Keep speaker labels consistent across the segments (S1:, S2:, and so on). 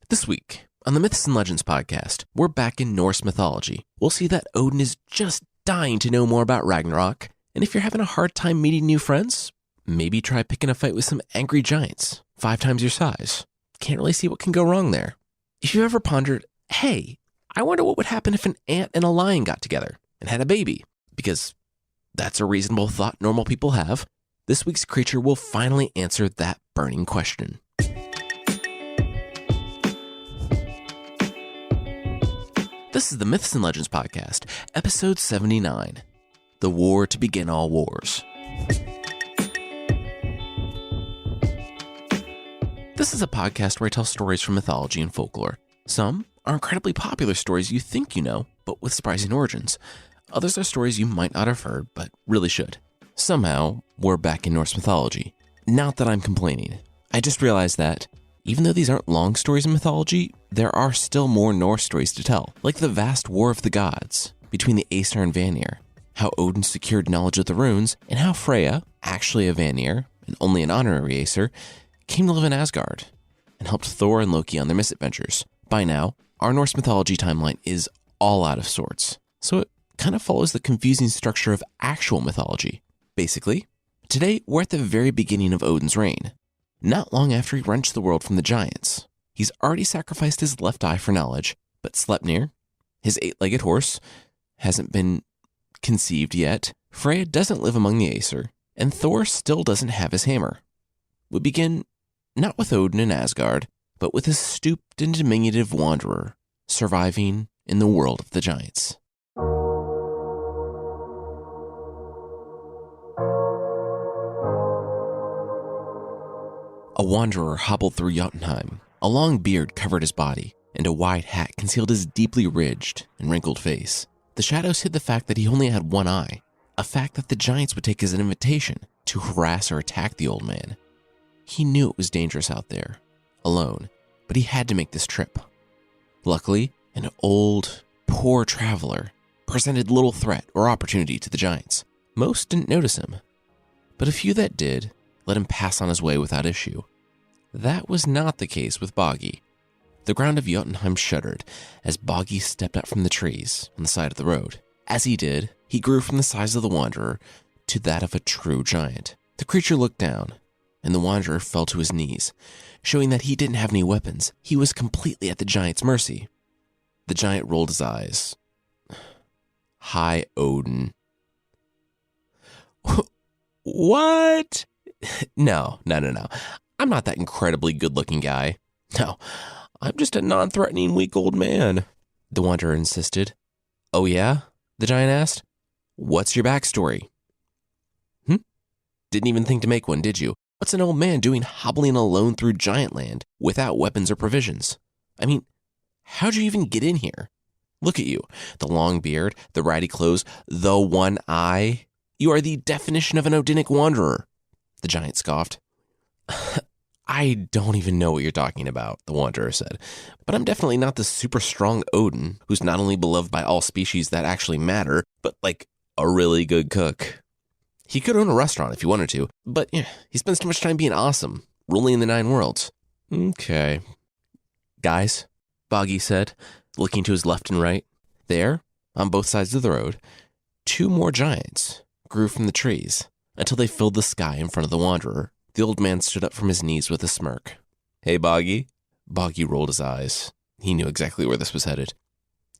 S1: This week, on the Myths and Legends podcast, we're back in Norse mythology. We'll see that Odin is just dying to know more about Ragnarok, and if you're having a hard time meeting new friends, maybe try picking a fight with some angry giants, 5 times your size. Can't really see what can go wrong there. If you've ever pondered, hey, I wonder what would happen if an ant and a lion got together and had a baby, because that's a reasonable thought normal people have, this week's creature will finally answer that burning question. This is the Myths and Legends podcast, episode 79, The War to Begin All Wars. This is a podcast where I tell stories from mythology and folklore. Some are incredibly popular stories you think you know, but with surprising origins. Others are stories you might not have heard, but really should. Somehow, we're back in Norse mythology. Not that I'm complaining. I just realized that even though these aren't long stories in mythology, there are still more Norse stories to tell, like the vast war of the gods between the Aesir and Vanir, how Odin secured knowledge of the runes, and how Freya, actually a Vanir, and only an honorary Aesir, came to live in Asgard and helped Thor and Loki on their misadventures. By now, our Norse mythology timeline is all out of sorts, so it kind of follows the confusing structure of actual mythology. Basically, today we're at the very beginning of Odin's reign, not long after he wrenched the world from the giants. He's already sacrificed his left eye for knowledge, but Sleipnir, his 8-legged horse, hasn't been conceived yet. Freya doesn't live among the Aesir, and Thor still doesn't have his hammer. We begin not with Odin in Asgard, but with a stooped and diminutive wanderer surviving in the world of the giants. A wanderer hobbled through Jotunheim. A long beard covered his body, and a wide hat concealed his deeply ridged and wrinkled face. The shadows hid the fact that he only had one eye, a fact that the giants would take as an invitation to harass or attack the old man. He knew it was dangerous out there, alone, but he had to make this trip. Luckily, an old, poor traveler presented little threat or opportunity to the giants. Most didn't notice him, but a few that did let him pass on his way without issue. That was not the case with Boggy. The ground of Jotunheim shuddered as Boggy stepped out from the trees on the side of the road. As he did, he grew from the size of the wanderer to that of a true giant. The creature looked down, and the wanderer fell to his knees, showing that he didn't have any weapons. He was completely at the giant's mercy. The giant rolled his eyes. Hi, Odin. What? No. I'm not that incredibly good-looking guy. No, I'm just a non-threatening, weak old man, the wanderer insisted. Oh yeah? The giant asked. What's your backstory? Didn't even think to make one, did you? What's an old man doing hobbling alone through giant land without weapons or provisions? I mean, how'd you even get in here? Look at you, the long beard, the ratty clothes, the one eye. You are the definition of an Odinic wanderer, the giant scoffed. I don't even know what you're talking about, the wanderer said, but I'm definitely not the super strong Odin, who's not only beloved by all species that actually matter, but like a really good cook. He could own a restaurant if he wanted to, but he spends too much time being awesome, ruling the 9 worlds. Okay. Guys, Boggy said, looking to his left and right. There, on both sides of the road, 2 more giants grew from the trees until they filled the sky in front of the wanderer. The old man stood up from his knees with a smirk. Hey, Boggy. Boggy rolled his eyes. He knew exactly where this was headed.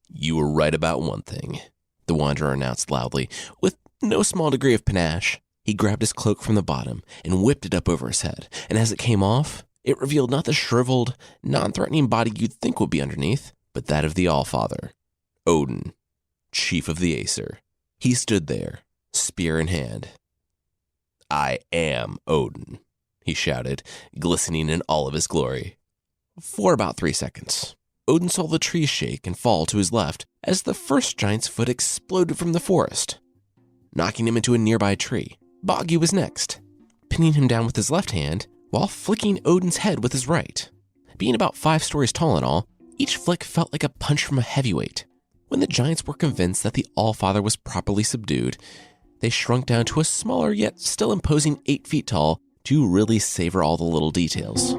S1: You were right about one thing, the wanderer announced loudly, with no small degree of panache. He grabbed his cloak from the bottom and whipped it up over his head, and as it came off, it revealed not the shriveled, non-threatening body you'd think would be underneath, but that of the Allfather, Odin, chief of the Aesir. He stood there, spear in hand. I am Odin, he shouted, glistening in all of his glory. For about 3 seconds, Odin saw the trees shake and fall to his left as the first giant's foot exploded from the forest, knocking him into a nearby tree. Boggy was next, pinning him down with his left hand while flicking Odin's head with his right. Being about 5 stories tall in all, each flick felt like a punch from a heavyweight. When the giants were convinced that the Allfather was properly subdued, they shrunk down to a smaller yet still imposing 8 feet tall to really savor all the little details.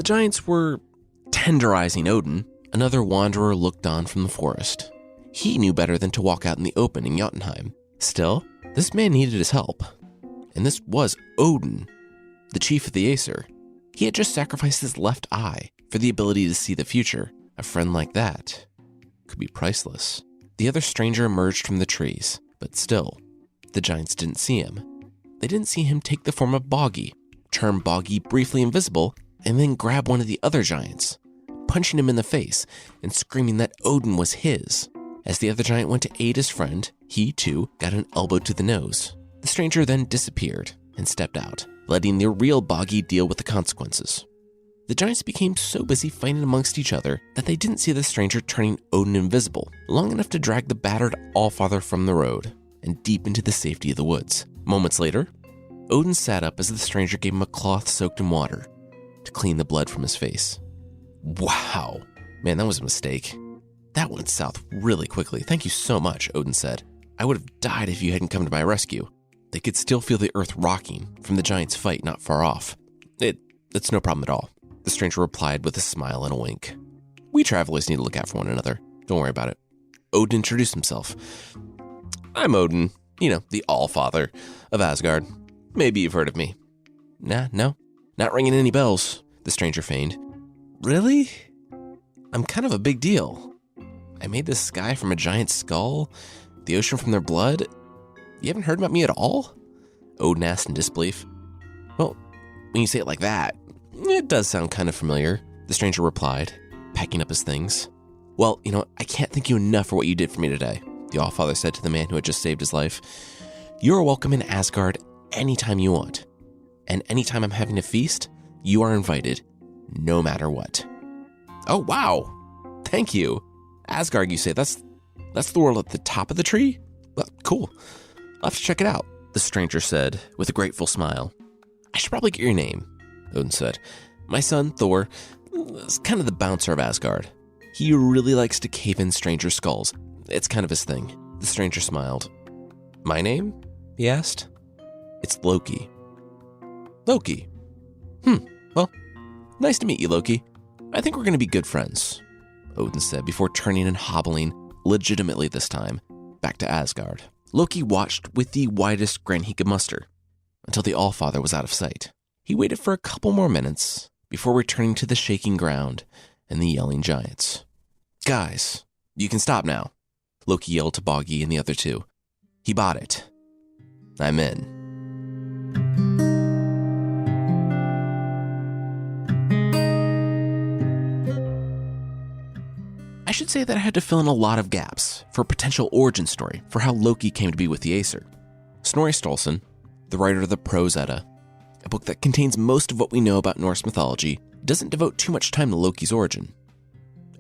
S1: giants were tenderizing Odin, another wanderer looked on from the forest. He knew better than to walk out in the open in Jotunheim. Still, this man needed his help. And this was Odin, the chief of the Aesir. He had just sacrificed his left eye for the ability to see the future. A friend like that could be priceless. The other stranger emerged from the trees, but still, the giants didn't see him. They didn't see him take the form of Boggy, turn Boggy briefly invisible, and then grab one of the other giants, punching him in the face and screaming that Odin was his. As the other giant went to aid his friend, he too got an elbow to the nose. The stranger then disappeared and stepped out, letting the real Boggy deal with the consequences. The giants became so busy fighting amongst each other that they didn't see the stranger turning Odin invisible long enough to drag the battered Allfather from the road and deep into the safety of the woods. Moments later, Odin sat up as the stranger gave him a cloth soaked in water to clean the blood from his face. Wow, man, that was a mistake. That went south really quickly. Thank you so much, Odin said. I would have died if you hadn't come to my rescue. They could still feel the earth rocking from the giant's fight not far off. It's no problem at all, the stranger replied with a smile and a wink. We travelers need to look out for one another. Don't worry about it. Odin introduced himself. I'm Odin, the Allfather of Asgard. Maybe you've heard of me. No, not ringing any bells, the stranger feigned. Really? I'm kind of a big deal. I made the sky from a giant skull, the ocean from their blood. You haven't heard about me at all? Odin asked in disbelief. Well, when you say it like that, it does sound kind of familiar, the stranger replied, packing up his things. Well, I can't thank you enough for what you did for me today, the Allfather said to the man who had just saved his life. You're welcome in Asgard anytime you want. And anytime I'm having a feast, you are invited, no matter what. Oh, wow. Thank you. Asgard, you say? That's the world at the top of the tree? Well, cool. I'll have to check it out, the stranger said with a grateful smile. I should probably get your name, Odin said. My son, Thor, is kind of the bouncer of Asgard. He really likes to cave in stranger skulls. It's kind of his thing. The stranger smiled. My name? He asked. It's Loki. Loki. Well, nice to meet you, Loki. I think we're going to be good friends, Odin said before turning and hobbling, legitimately this time, back to Asgard. Loki watched with the widest grin he could muster until the Allfather was out of sight. He waited for a couple more minutes before returning to the shaking ground and the yelling giants. Guys, you can stop now, Loki yelled to Boggy and the other two. He bought it. I'm in. I should say that I had to fill in a lot of gaps for a potential origin story for how Loki came to be with the Aesir. Snorri Sturluson, the writer of the Prose Edda, a book that contains most of what we know about Norse mythology, doesn't devote too much time to Loki's origin.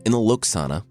S1: In the Loksana,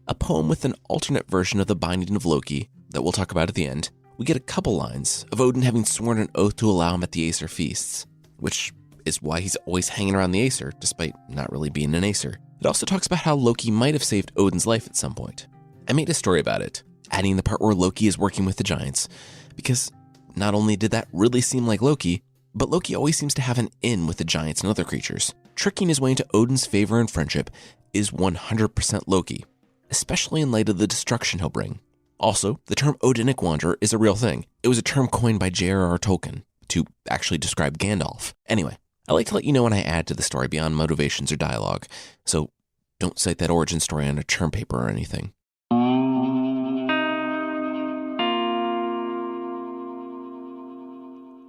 S1: a poem with an alternate version of the binding of Loki that we'll talk about at the end, we get a couple lines of Odin having sworn an oath to allow him at the Aesir feasts, which is why he's always hanging around the Aesir, despite not really being an Aesir. It also talks about how Loki might have saved Odin's life at some point. I made a story about it, adding the part where Loki is working with the giants, because not only did that really seem like Loki, but Loki always seems to have an in with the giants and other creatures. Tricking his way into Odin's favor and friendship is 100% Loki, especially in light of the destruction he'll bring. Also, the term Odinic Wanderer is a real thing. It was a term coined by J.R.R. Tolkien to actually describe Gandalf. Anyway, I like to let you know when I add to the story beyond motivations or dialogue, so don't cite that origin story on a term paper or anything.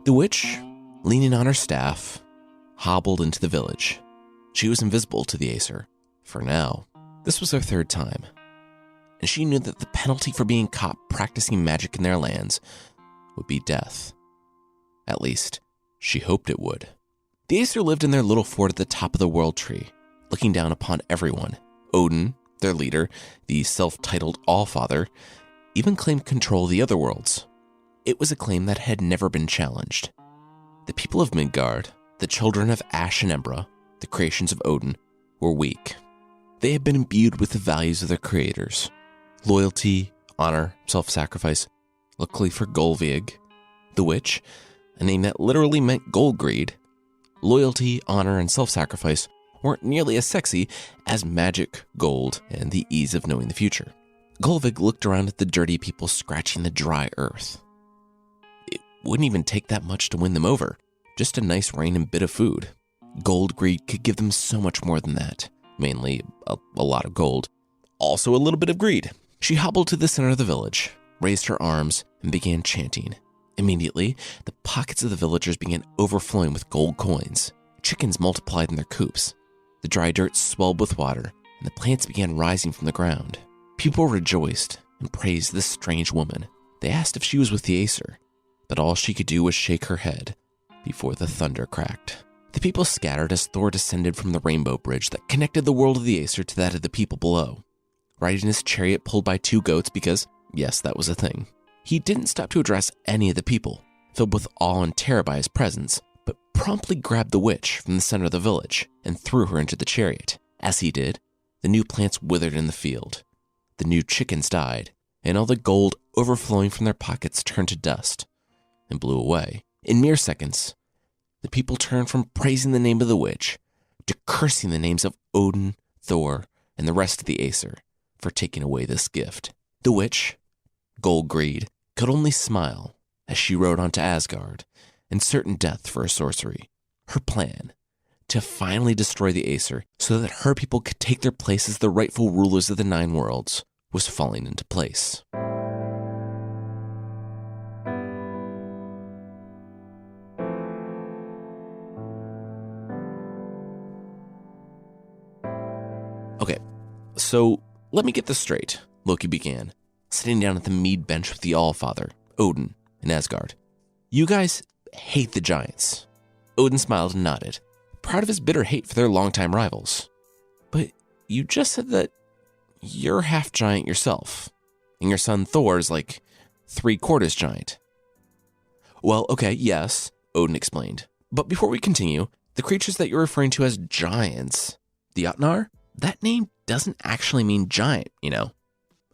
S1: The witch, leaning on her staff, hobbled into the village. She was invisible to the Aesir. For now, this was her third time, and she knew that the penalty for being caught practicing magic in their lands would be death. At least, she hoped it would. The Aesir lived in their little fort at the top of the world tree, looking down upon everyone. Odin, their leader, the self-titled Allfather, even claimed control of the other worlds. It was a claim that had never been challenged. The people of Midgard, the children of Ash and Embra, the creations of Odin, were weak. They had been imbued with the values of their creators: loyalty, honor, self-sacrifice. Luckily for Golviig, the witch, a name that literally meant gold greed, loyalty, honor, and self-sacrifice weren't nearly as sexy as magic, gold, and the ease of knowing the future. Golvig looked around at the dirty people scratching the dry earth. It wouldn't even take that much to win them over, just a nice rain and bit of food. Gold greed could give them so much more than that, mainly a lot of gold. Also a little bit of greed. She hobbled to the center of the village, raised her arms, and began chanting. Immediately, the pockets of the villagers began overflowing with gold coins. Chickens multiplied in their coops. The dry dirt swelled with water, and the plants began rising from the ground. People rejoiced and praised this strange woman. They asked if she was with the Aesir, but all she could do was shake her head before the thunder cracked. The people scattered as Thor descended from the rainbow bridge that connected the world of the Aesir to that of the people below. Riding his chariot pulled by 2 goats because, yes, that was a thing. He didn't stop to address any of the people, filled with awe and terror by his presence, but promptly grabbed the witch from the center of the village and threw her into the chariot. As he did, the new plants withered in the field. The new chickens died, and all the gold overflowing from their pockets turned to dust and blew away. In mere seconds, the people turned from praising the name of the witch to cursing the names of Odin, Thor, and the rest of the Aesir for taking away this gift. The witch, Gold Greed, could only smile as she rode on to Asgard and certain death for her sorcery. Her plan, to finally destroy the Aesir so that her people could take their place as the rightful rulers of the 9 worlds, was falling into place. Okay, so let me get this straight, Loki began, sitting down at the mead bench with the Allfather, Odin, and Asgard. You guys hate the giants. Odin smiled and nodded, proud of his bitter hate for their longtime rivals. But you just said that you're half giant yourself, and your son Thor is like 3/4 giant. Well, okay, yes, Odin explained. But before we continue, the creatures that you're referring to as giants, the Jotnar, that name doesn't actually mean giant, you know,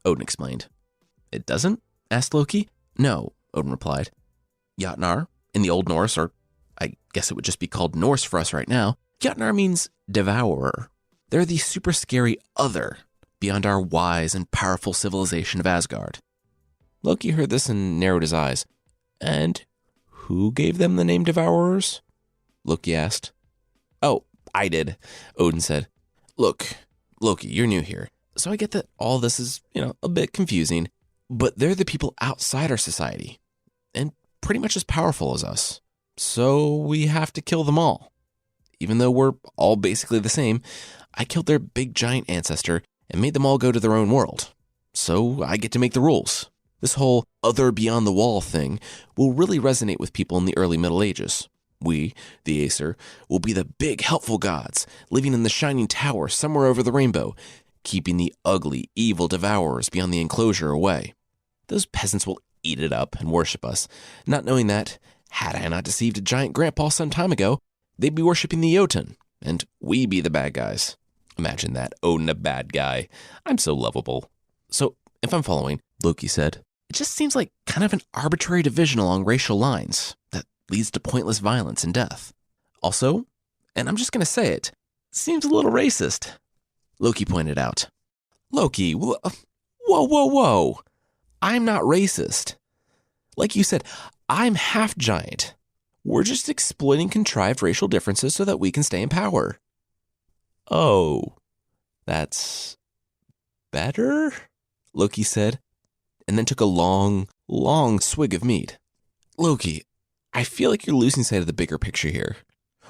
S1: Odin explained. It doesn't? Asked Loki. No, Odin replied. Jotnar, in the Old Norse, or I guess it would just be called Norse for us right now, Jotnar means devourer. They're the super scary other beyond our wise and powerful civilization of Asgard. Loki heard this and narrowed his eyes. And who gave them the name Devourers? Loki asked. Oh, I did, Odin said. Look, Loki, you're new here, so I get that all this is, a bit confusing, but they're the people outside our society, and pretty much as powerful as us. So we have to kill them all. Even though we're all basically the same, I killed their big giant ancestor and made them all go to their own world. So I get to make the rules. This whole other beyond the wall thing will really resonate with people in the early Middle Ages. We, the Aesir, will be the big helpful gods, living in the shining tower somewhere over the rainbow, keeping the ugly, evil devourers beyond the enclosure away. Those peasants will eat it up and worship us, not knowing that, had I not deceived a giant grandpa some time ago, they'd be worshipping the Jotun, and we be the bad guys. Imagine that, Odin a bad guy. I'm so lovable. So, if I'm following, Loki said, it just seems like kind of an arbitrary division along racial lines that leads to pointless violence and death. Also, and I'm just going to say it, seems a little racist. Loki pointed out. Loki, whoa. I'm not racist. Like you said, I'm half giant. We're just exploiting contrived racial differences so that we can stay in power. Oh, that's better? Loki said, and then took a long swig of mead. Loki, I feel like you're losing sight of the bigger picture here.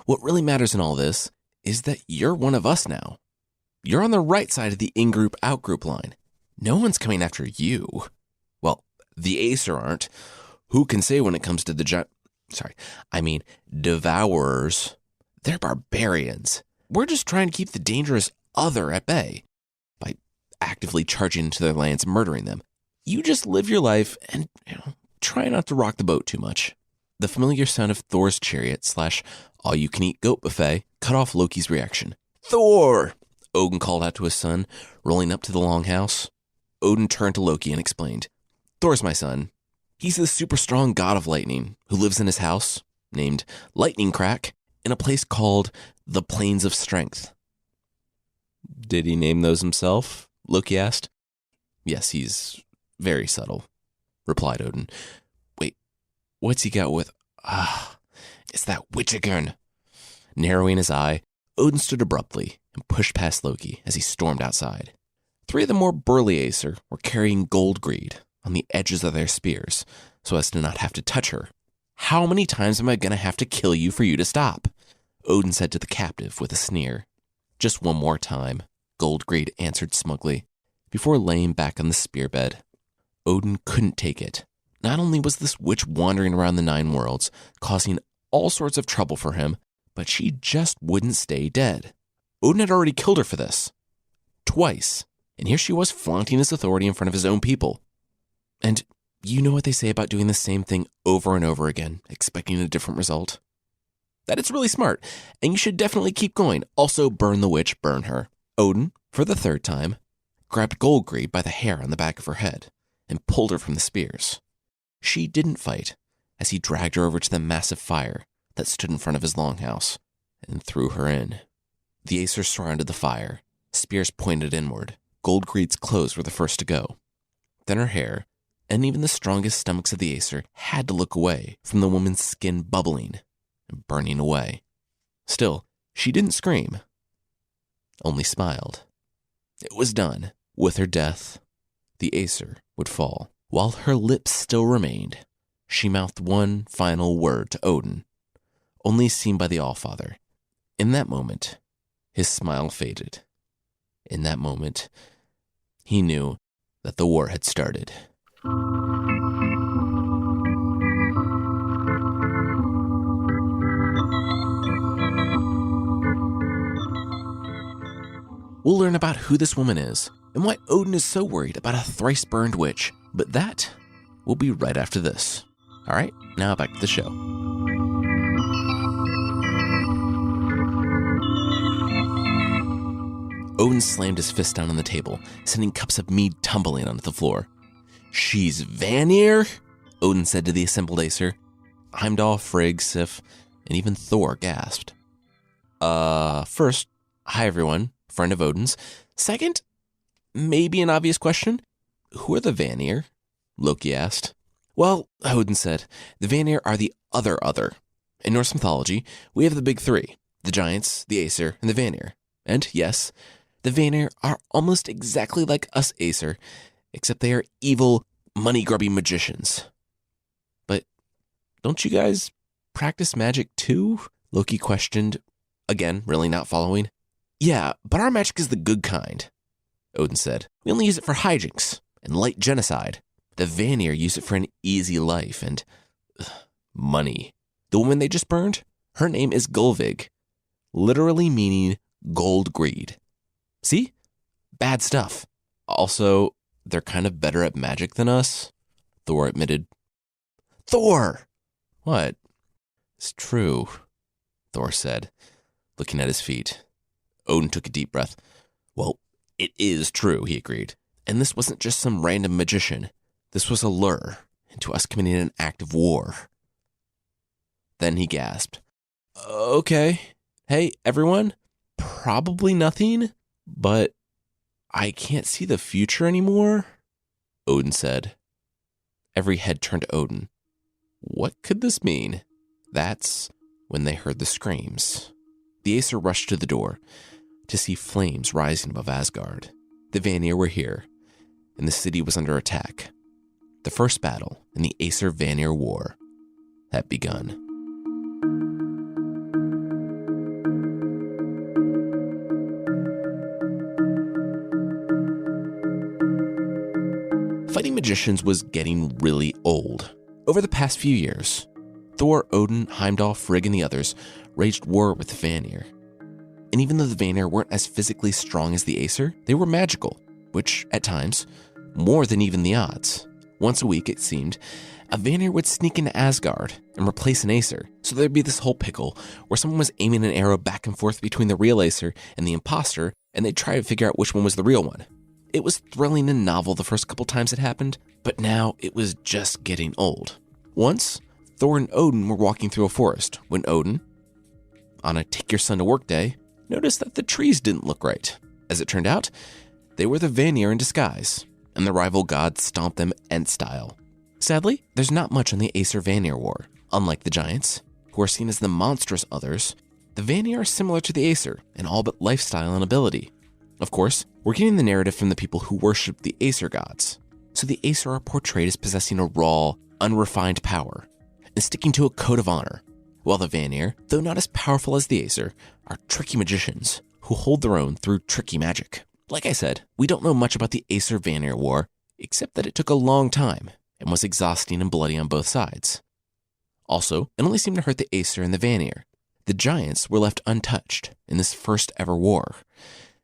S1: What really matters in all this is that you're one of us now. You're on the right side of the in-group, out-group line. No one's coming after you. Well, the Aesir aren't. Who can say when it comes to the devourers? They're barbarians. We're just trying to keep the dangerous other at bay by actively charging into their lands and murdering them. You just live your life and, try not to rock the boat too much. The familiar sound of Thor's chariot / all-you-can-eat goat buffet cut off Loki's reaction. Thor! Odin called out to his son, rolling up to the longhouse. Odin turned to Loki and explained, Thor's my son. He's the super strong god of lightning who lives in his house, named Lightning Crack, in a place called the Plains of Strength. Did he name those himself? Loki asked. Yes, he's very subtle, replied Odin. Wait, what's he got with... it's that witch again. Narrowing his eye, Odin stood abruptly and pushed past Loki as he stormed outside. 3 of the more burly Aesir were carrying gold greed on the edges of their spears so as to not have to touch her. How many times am I going to have to kill you for you to stop? Odin said to the captive with a sneer. Just one more time, Goldgreed answered smugly, before laying back on the spearbed. Odin couldn't take it. Not only was this witch wandering around the 9 worlds, causing all sorts of trouble for him, but she just wouldn't stay dead. Odin had already killed her for this. Twice. And here she was flaunting his authority in front of his own people. And you know what they say about doing the same thing over and over again, expecting a different result? That it's really smart, and you should definitely keep going. Also, burn the witch, burn her. Odin, for the 3rd time, grabbed Goldgreed by the hair on the back of her head and pulled her from the spears. She didn't fight, as he dragged her over to the massive fire that stood in front of his longhouse and threw her in. The Aesir surrounded the fire, spears pointed inward. Goldgreed's clothes were the first to go. Then her hair, and even the strongest stomachs of the Aesir had to look away from the woman's skin bubbling and burning away. Still, she didn't scream, only smiled. It was done. With her death, the Aesir would fall. While her lips still remained, she mouthed one final word to Odin, only seen by the Allfather. In that moment, his smile faded. In that moment, he knew that the war had started. We'll learn about who this woman is and why Odin is so worried about a thrice-burned witch, but that will be right after this. All right, now back to the show. Odin slammed his fist down on the table, sending cups of mead tumbling onto the floor. She's Vanir? Odin said to the assembled Aesir. Heimdall, Frigg, Sif, and even Thor gasped. First, hi everyone, friend of Odin's. Second, maybe an obvious question. Who are the Vanir? Loki asked. Well, Odin said, the Vanir are the other. In Norse mythology, we have the big 3, the giants, the Aesir, and the Vanir. And yes, the Vanir are almost exactly like us Aesir, except they are evil, money-grubbing magicians. But don't you guys practice magic too? Loki questioned, again, really not following. Yeah, but our magic is the good kind, Odin said. We only use it for hijinks and light genocide. The Vanir use it for an easy life and money. The woman they just burned, her name is Gulvig, literally meaning gold greed. See? Bad stuff. Also, they're kind of better at magic than us, Thor admitted. Thor! What? It's true, Thor said, looking at his feet. Odin took a deep breath. Well, it is true, he agreed. And this wasn't just some random magician. This was a lure into us committing an act of war. Then he gasped. Okay. Hey, everyone. Probably nothing, but I can't see the future anymore, Odin said. Every head turned to Odin. What could this mean? That's when they heard the screams. The Aesir rushed to the door to see flames rising above Asgard. The Vanir were here, and the city was under attack. The first battle in the Aesir-Vanir War had begun. Fighting magicians was getting really old. Over the past few years, Thor, Odin, Heimdall, Frigg, and the others waged war with the Vanir. And even though the Vanir weren't as physically strong as the Aesir, they were magical, which, at times, more than even the odds. Once a week, it seemed, a Vanir would sneak into Asgard and replace an Aesir. So there'd be this whole pickle where someone was aiming an arrow back and forth between the real Aesir and the imposter, and they'd try to figure out which one was the real one. It was thrilling and novel the first couple times it happened, but now it was just getting old. Once, Thor and Odin were walking through a forest when Odin, on a take your son to work day, noticed that the trees didn't look right. As it turned out, they were the Vanir in disguise, and the rival gods stomped them Ent style. Sadly, there's not much on the Aesir-Vanir war. Unlike the giants, who are seen as the monstrous others, the Vanir are similar to the Aesir in all but lifestyle and ability. Of course, we're getting the narrative from the people who worship the Aesir gods, so the Aesir are portrayed as possessing a raw, unrefined power, and sticking to a code of honor, while the Vanir, though not as powerful as the Aesir, are tricky magicians who hold their own through tricky magic. Like I said, we don't know much about the Aesir-Vanir war, except that it took a long time and was exhausting and bloody on both sides. Also, it only seemed to hurt the Aesir and the Vanir. The giants were left untouched in this first ever war,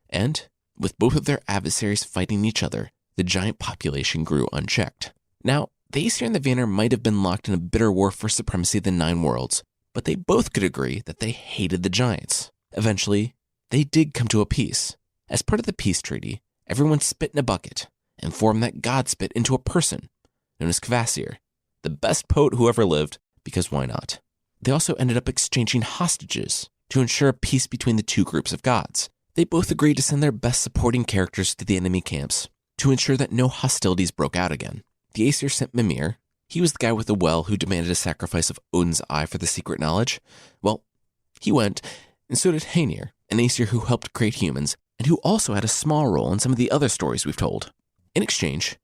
S1: and with both of their adversaries fighting each other, the giant population grew unchecked. Now, the Aesir and the Vanir might have been locked in a bitter war for supremacy of the Nine Worlds, but they both could agree that they hated the giants. Eventually, they did come to a peace. As part of the peace treaty, everyone spit in a bucket and formed that god spit into a person, known as Kvasir, the best poet who ever lived, because why not? They also ended up exchanging hostages to ensure a peace between the two groups of gods. They both agreed to send their best supporting characters to the enemy camps to ensure that no hostilities broke out again. The Aesir sent Mimir. He was the guy with the well who demanded a sacrifice of Odin's eye for the secret knowledge. Well, he went, and so did Hænir, an Aesir who helped create humans, and who also had a small role in some of the other stories we've told. In exchange,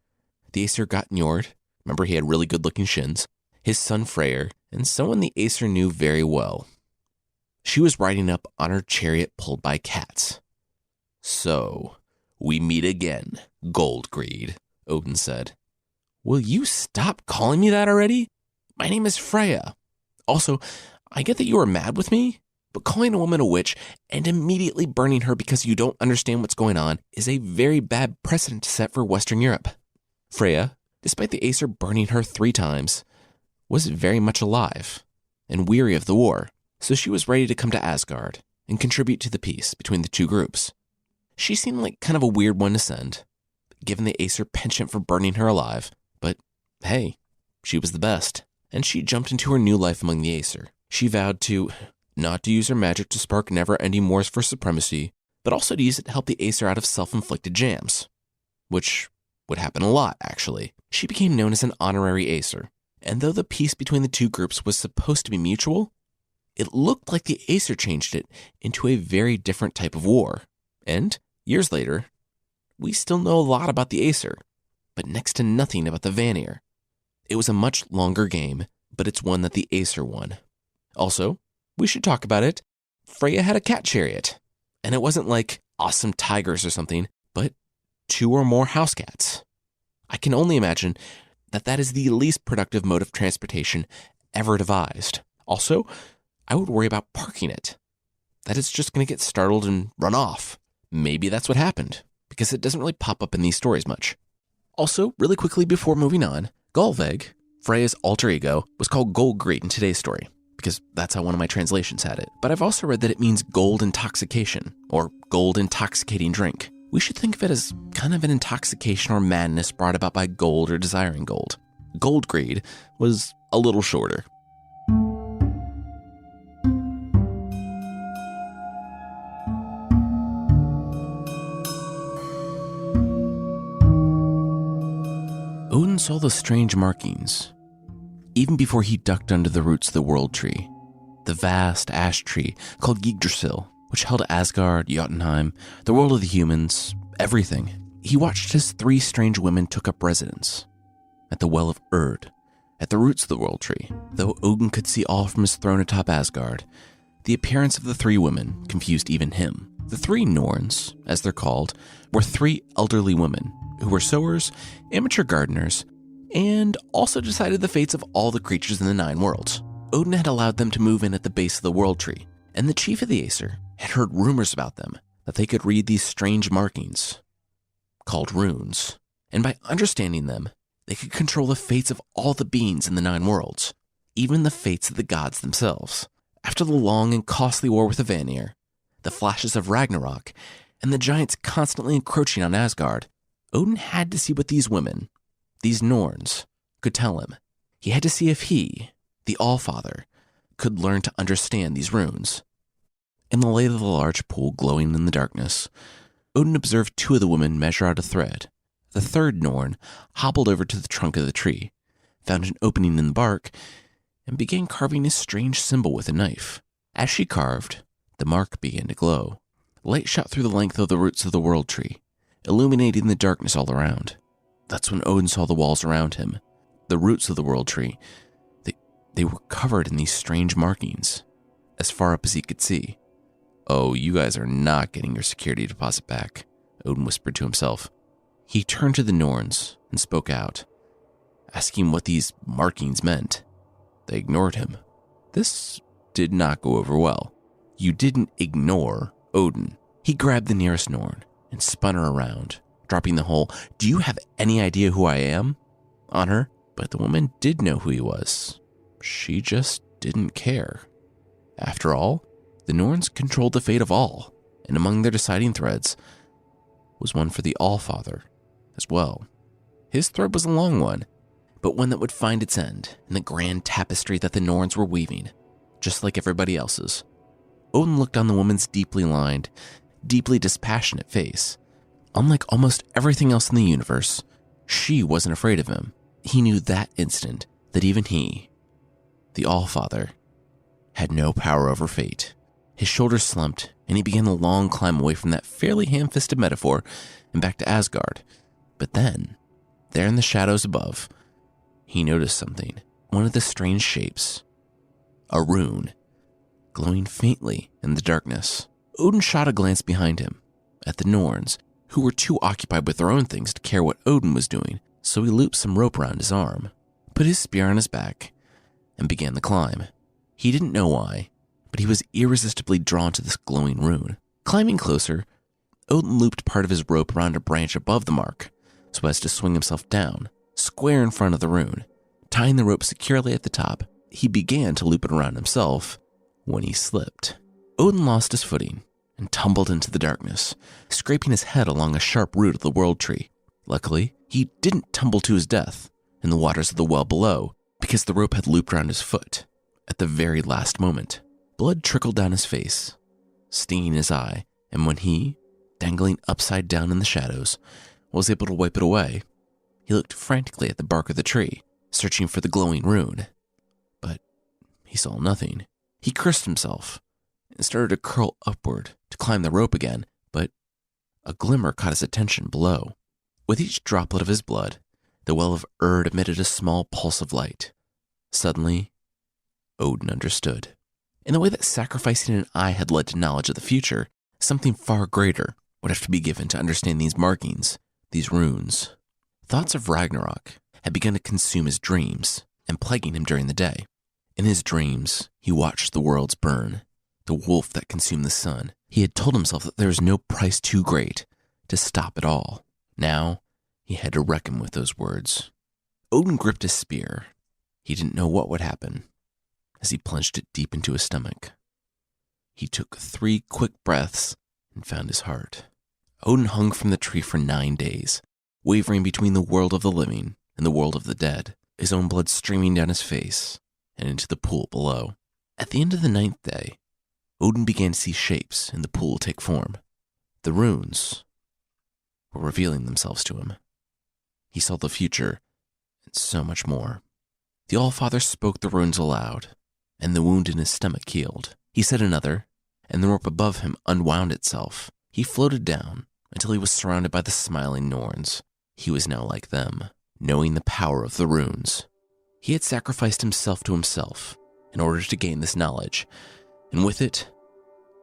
S1: the Aesir got Njord, remember he had really good-looking shins, his son Freyr, and someone the Aesir knew very well. She was riding up on her chariot pulled by cats. "So, we meet again, Gold Greed," Odin said. "Will you stop calling me that already? My name is Freya. Also, I get that you are mad with me, but calling a woman a witch and immediately burning her because you don't understand what's going on is a very bad precedent to set for Western Europe." Freya, despite the Aesir burning her 3 times, was very much alive and weary of the war, so she was ready to come to Asgard and contribute to the peace between the two groups. She seemed like kind of a weird one to send, given the Aesir penchant for burning her alive, but hey, she was the best, and she jumped into her new life among the Aesir. She vowed to not to use her magic to spark never-ending wars for supremacy, but also to use it to help the Aesir out of self-inflicted jams, which would happen a lot, actually. She became known as an honorary Aesir, and though the peace between the two groups was supposed to be mutual, it looked like the Aesir changed it into a very different type of war. And years later, we still know a lot about the Aesir, but next to nothing about the Vanir. It was a much longer game, but it's one that the Aesir won. Also, we should talk about it. Freya had a cat chariot, and it wasn't like awesome tigers or something, but 2 or more house cats. I can only imagine that that is the least productive mode of transportation ever devised. Also, I would worry about parking it, that it's just going to get startled and run off. Maybe that's what happened, because it doesn't really pop up in these stories much. Also, really quickly before moving on, Gullveig, Freya's alter ego, was called Gold Greed in today's story, because that's how one of my translations had it. But I've also read that it means gold intoxication, or gold intoxicating drink. We should think of it as kind of an intoxication or madness brought about by gold or desiring gold. Gold Greed was a little shorter. Odin saw the strange markings, even before he ducked under the roots of the World Tree, the vast ash tree called Yggdrasil, which held Asgard, Jotunheim, the world of the humans, everything. He watched as 3 strange women took up residence at the Well of Urd, at the roots of the World Tree. Though Odin could see all from his throne atop Asgard, the appearance of the 3 women confused even him. The 3 Norns, as they're called, were 3 elderly women who were sowers, amateur gardeners, and also decided the fates of all the creatures in the 9 worlds. Odin had allowed them to move in at the base of the World Tree, and the chief of the Aesir had heard rumors about them, that they could read these strange markings, called runes, and by understanding them, they could control the fates of all the beings in the 9 worlds, even the fates of the gods themselves. After the long and costly war with the Vanir, the flashes of Ragnarok, and the giants constantly encroaching on Asgard, Odin had to see what these women, these Norns, could tell him. He had to see if he, the Allfather, could learn to understand these runes. In the light of the large pool glowing in the darkness, Odin observed two of the women measure out a thread. The third Norn hobbled over to the trunk of the tree, found an opening in the bark, and began carving a strange symbol with a knife. As she carved, the mark began to glow. Light shot through the length of the roots of the world tree, illuminating the darkness all around. That's when Odin saw the walls around him. The roots of the world tree, they were covered in these strange markings, as far up as he could see. "Oh, you guys are not getting your security deposit back," Odin whispered to himself. He turned to the Norns and spoke out, asking what these markings meant. They ignored him. This did not go over well. You didn't ignore Odin. He grabbed the nearest Norn and spun her around, dropping the whole, "Do you have any idea who I am?" on her. But the woman did know who he was. She just didn't care. After all, the Norns controlled the fate of all, and among their deciding threads was one for the Allfather as well. His thread was a long one, but one that would find its end in the grand tapestry that the Norns were weaving, just like everybody else's. Odin looked on the woman's deeply lined, deeply dispassionate face. Unlike almost everything else in the universe, she wasn't afraid of him. He knew that instant that even he, the Allfather, had no power over fate. His shoulders slumped, and he began the long climb away from that fairly ham-fisted metaphor and back to Asgard. But then, there in the shadows above, he noticed something. One of the strange shapes. A rune, glowing faintly in the darkness. Odin shot a glance behind him, at the Norns, who were too occupied with their own things to care what Odin was doing, so he looped some rope around his arm, put his spear on his back, and began the climb. He didn't know why, but he was irresistibly drawn to this glowing rune. Climbing closer, Odin looped part of his rope around a branch above the mark, so as to swing himself down, square in front of the rune. Tying the rope securely at the top, he began to loop it around himself when he slipped. Odin lost his footing and tumbled into the darkness, scraping his head along a sharp root of the world tree. Luckily, he didn't tumble to his death in the waters of the well below, because the rope had looped around his foot at the very last moment. Blood trickled down his face, stinging his eye, and when he, dangling upside down in the shadows, was able to wipe it away, he looked frantically at the bark of the tree, searching for the glowing rune. But he saw nothing. He cursed himself and started to curl upward to climb the rope again, but a glimmer caught his attention below. With each droplet of his blood, the well of Erd emitted a small pulse of light. Suddenly, Odin understood. In the way that sacrificing an eye had led to knowledge of the future, something far greater would have to be given to understand these markings, these runes. Thoughts of Ragnarok had begun to consume his dreams and plaguing him during the day. In his dreams, he watched the worlds burn, the wolf that consumed the sun. He had told himself that there was no price too great to stop it all. Now, he had to reckon with those words. Odin gripped his spear. He didn't know what would happen as he plunged it deep into his stomach. He took 3 quick breaths and found his heart. Odin hung from the tree for 9 days, wavering between the world of the living and the world of the dead, his own blood streaming down his face and into the pool below. At the end of the 9th day, Odin began to see shapes in the pool take form. The runes were revealing themselves to him. He saw the future and so much more. The Allfather spoke the runes aloud, and the wound in his stomach healed. He said another, and the rope above him unwound itself. He floated down until he was surrounded by the smiling Norns. He was now like them, knowing the power of the runes. He had sacrificed himself to himself in order to gain this knowledge, and with it,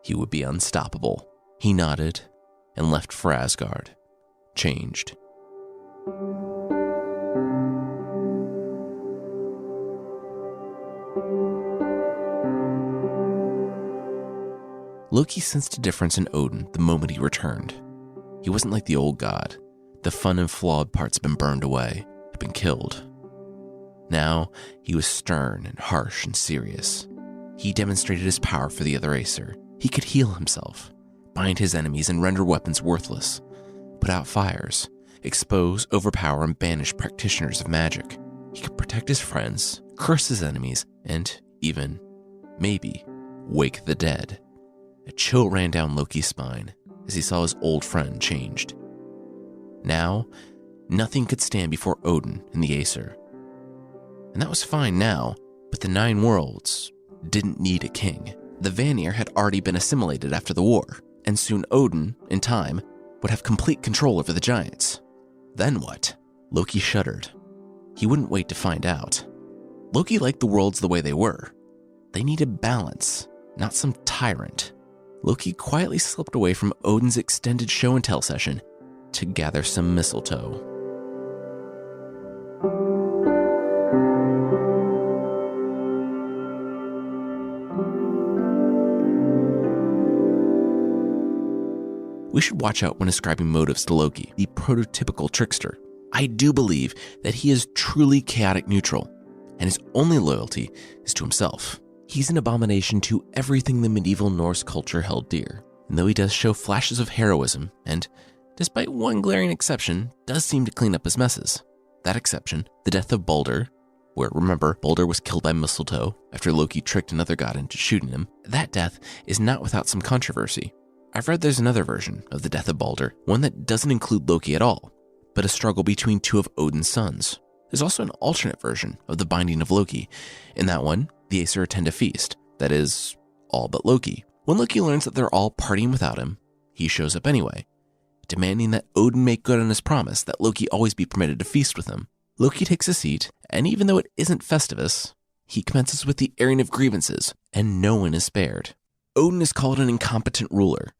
S1: he would be unstoppable. He nodded and left for Asgard, changed. Loki sensed a difference in Odin the moment he returned. He wasn't like the old god. The fun and flawed parts had been burned away, had been killed. Now, he was stern and harsh and serious. He demonstrated his power for the other Aesir. He could heal himself, bind his enemies and render weapons worthless, put out fires, expose, overpower, and banish practitioners of magic. He could protect his friends, curse his enemies, and even, maybe, wake the dead. A chill ran down Loki's spine. as he saw his old friend changed. Now, nothing could stand before Odin and the Aesir. And that was fine now, but the 9 worlds didn't need a king. The Vanir had already been assimilated after the war, and soon Odin, in time, would have complete control over the giants. Then what? Loki shuddered. He wouldn't wait to find out. Loki liked the worlds the way they were. They needed balance, not some tyrant. Loki quietly slipped away from Odin's extended show and tell session to gather some mistletoe. We should watch out when ascribing motives to Loki, the prototypical trickster. I do believe that he is truly chaotic neutral, and his only loyalty is to himself. He's an abomination to everything the medieval Norse culture held dear, and though he does show flashes of heroism, and, despite one glaring exception, does seem to clean up his messes. That exception, the death of Balder, where, remember, Balder was killed by mistletoe after Loki tricked another god into shooting him, that death is not without some controversy. I've read there's another version of the death of Balder, one that doesn't include Loki at all, but a struggle between 2 of Odin's sons. There's also an alternate version of the binding of Loki. In that one, the Aesir attend a feast, that is, all but Loki. When Loki learns that they're all partying without him, he shows up anyway, demanding that Odin make good on his promise that Loki always be permitted to feast with him. Loki takes a seat, and even though it isn't Festivus, he commences with the airing of grievances, and no one is spared. Odin is called an incompetent ruler,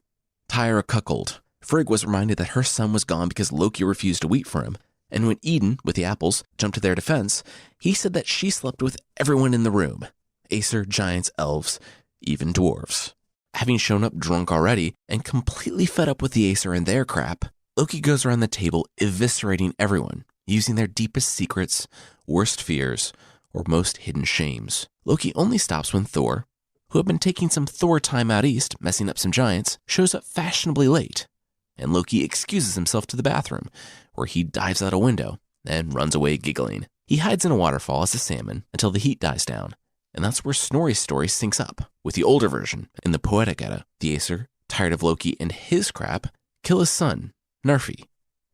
S1: Tyr a cuckold. Frigg was reminded that her son was gone because Loki refused to weep for him, and when Eden, with the apples, jumped to their defense, he said that she slept with everyone in the room. Aesir, giants, elves, even dwarves. Having shown up drunk already and completely fed up with the Aesir and their crap, Loki goes around the table eviscerating everyone, using their deepest secrets, worst fears, or most hidden shames. Loki only stops when Thor, who had been taking some Thor time out east, messing up some giants, shows up fashionably late, and Loki excuses himself to the bathroom, where he dives out a window and runs away giggling. He hides in a waterfall as a salmon until the heat dies down, and that's where Snorri's story syncs up with the older version. In the Poetic Edda, the Aesir, tired of Loki and his crap, kill his son, Narfi,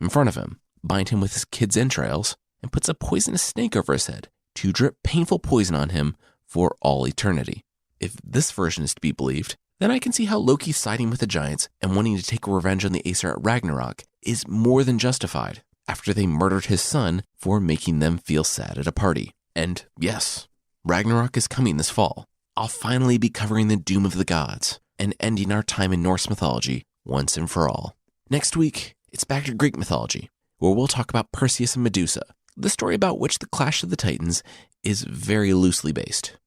S1: in front of him, bind him with his kid's entrails, and puts a poisonous snake over his head to drip painful poison on him for all eternity. If this version is to be believed, then I can see how Loki siding with the giants and wanting to take revenge on the Aesir at Ragnarok is more than justified after they murdered his son for making them feel sad at a party. And yes, Ragnarok is coming this fall. I'll finally be covering the doom of the gods and ending our time in Norse mythology once and for all. Next week, it's back to Greek mythology, where we'll talk about Perseus and Medusa, the story about which the Clash of the Titans is very loosely based.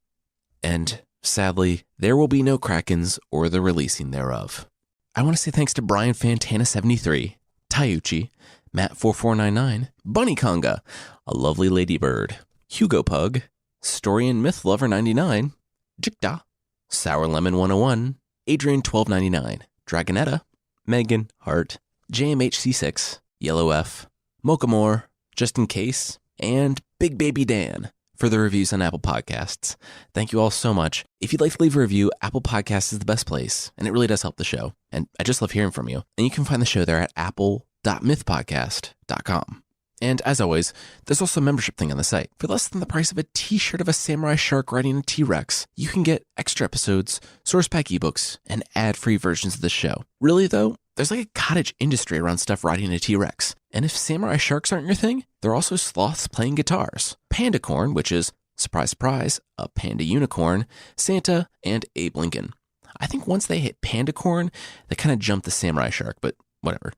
S1: And sadly, there will be no Krakens or the releasing thereof. I want to say thanks to Brian Fantana73, Tayuchi, Matt4499, Bunny Conga, a lovely ladybird, Hugo Pug, Story and Myth Lover 99, Jikda, Sour Lemon 101, Adrian 1299, Dragonetta, Megan Hart, JMHC6, Yellow F, Mokamore, Just in Case, and Big Baby Dan for the reviews on Apple Podcasts. Thank you all so much. If you'd like to leave a review, Apple Podcasts is the best place, and it really does help the show. And I just love hearing from you. And you can find the show there at apple.mythpodcast.com. And as always, there's also a membership thing on the site. For less than the price of a t-shirt of a samurai shark riding a T-Rex, you can get extra episodes, source pack ebooks, and ad-free versions of the show. Really though, there's like a cottage industry around stuff riding a T-Rex. And if samurai sharks aren't your thing, there are also sloths playing guitars. Pandacorn, which is, surprise, surprise, a panda unicorn, Santa, and Abe Lincoln. I think once they hit Pandacorn, they kind of jumped the samurai shark, but whatever.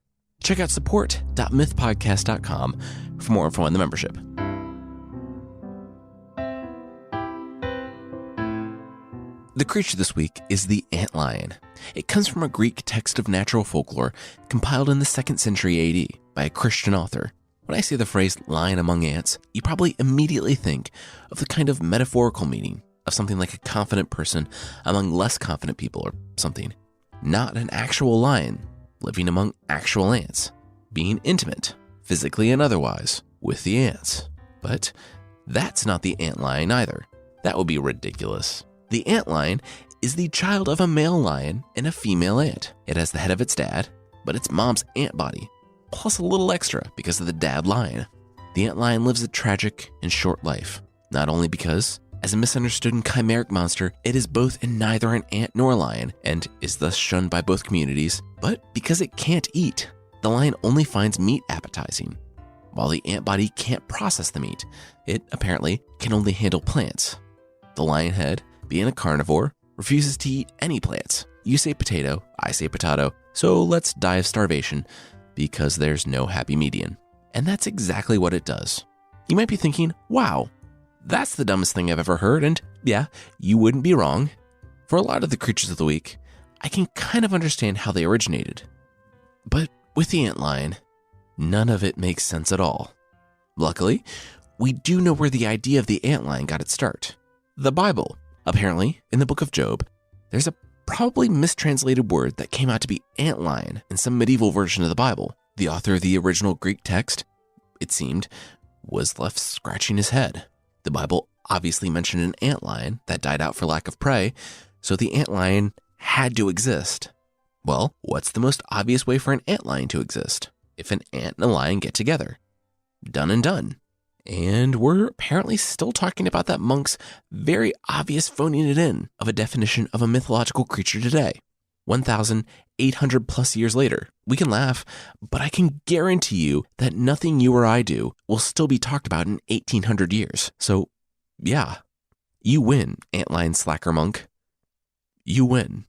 S1: Check out support.mythpodcast.com for more info on the membership. The creature this week is the antlion. It comes from a Greek text of natural folklore compiled in the 2nd century AD by a Christian author. When I say the phrase lion among ants, you probably immediately think of the kind of metaphorical meaning of something like a confident person among less confident people or something. Not an actual lion living among actual ants, being intimate, physically and otherwise, with the ants. But that's not the antlion either. That would be ridiculous. The antlion is the child of a male lion and a female ant. It has the head of its dad, but it's mom's ant body, plus a little extra because of the dad lion. The antlion lives a tragic and short life, not only because, as a misunderstood and chimeric monster, it is both and neither an ant nor a lion and is thus shunned by both communities, but because it can't eat. The lion only finds meat appetizing, while the ant body can't process the meat. It apparently can only handle plants. The lion head, being a carnivore, refuses to eat any plants. You say potato, I say potato, so let's die of starvation because there's no happy median. And that's exactly what it does. You might be thinking, wow, that's the dumbest thing I've ever heard, and yeah, you wouldn't be wrong. For a lot of the creatures of the week, I can kind of understand how they originated. But with the antlion, none of it makes sense at all. Luckily, we do know where the idea of the antlion got its start. The Bible. Apparently, in the book of Job, there's a probably mistranslated word that came out to be antlion in some medieval version of the Bible. The author of the original Greek text, it seemed, was left scratching his head. The Bible obviously mentioned an antlion that died out for lack of prey, so the antlion had to exist. Well, what's the most obvious way for an antlion to exist? If an ant and a lion get together. Done and done. And we're apparently still talking about that monk's very obvious phoning it in of a definition of a mythological creature today. 1,800 plus years later. We can laugh, but I can guarantee you that nothing you or I do will still be talked about in 1,800 years. So, yeah, you win, antlion slacker monk. You win.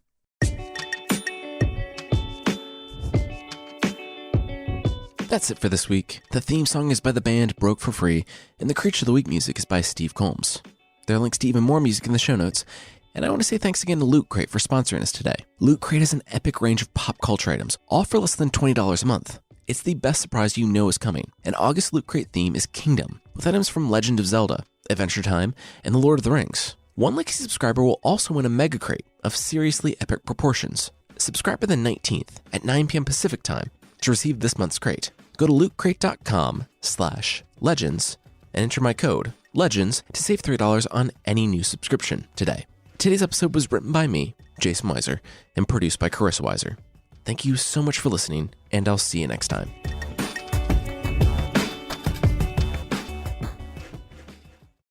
S1: That's it for this week. The theme song is by the band Broke for Free, and the Creature of the Week music is by Steve Combs. There are links to even more music in the show notes, and I want to say thanks again to Loot Crate for sponsoring us today. Loot Crate is an epic range of pop culture items, all for less than $20 a month. It's the best surprise you know is coming. An August Loot Crate theme is Kingdom, with items from Legend of Zelda, Adventure Time, and The Lord of the Rings. One lucky subscriber will also win a Mega Crate of seriously epic proportions. Subscribe by the 19th at 9 p.m. Pacific Time to receive this month's crate. Go to lootcrate.com/legends and enter my code, LEGENDS, to save $3 on any new subscription today. Today's episode was written by me, Jason Weiser, and produced by Carissa Weiser. Thank you so much for listening, and I'll see you next time.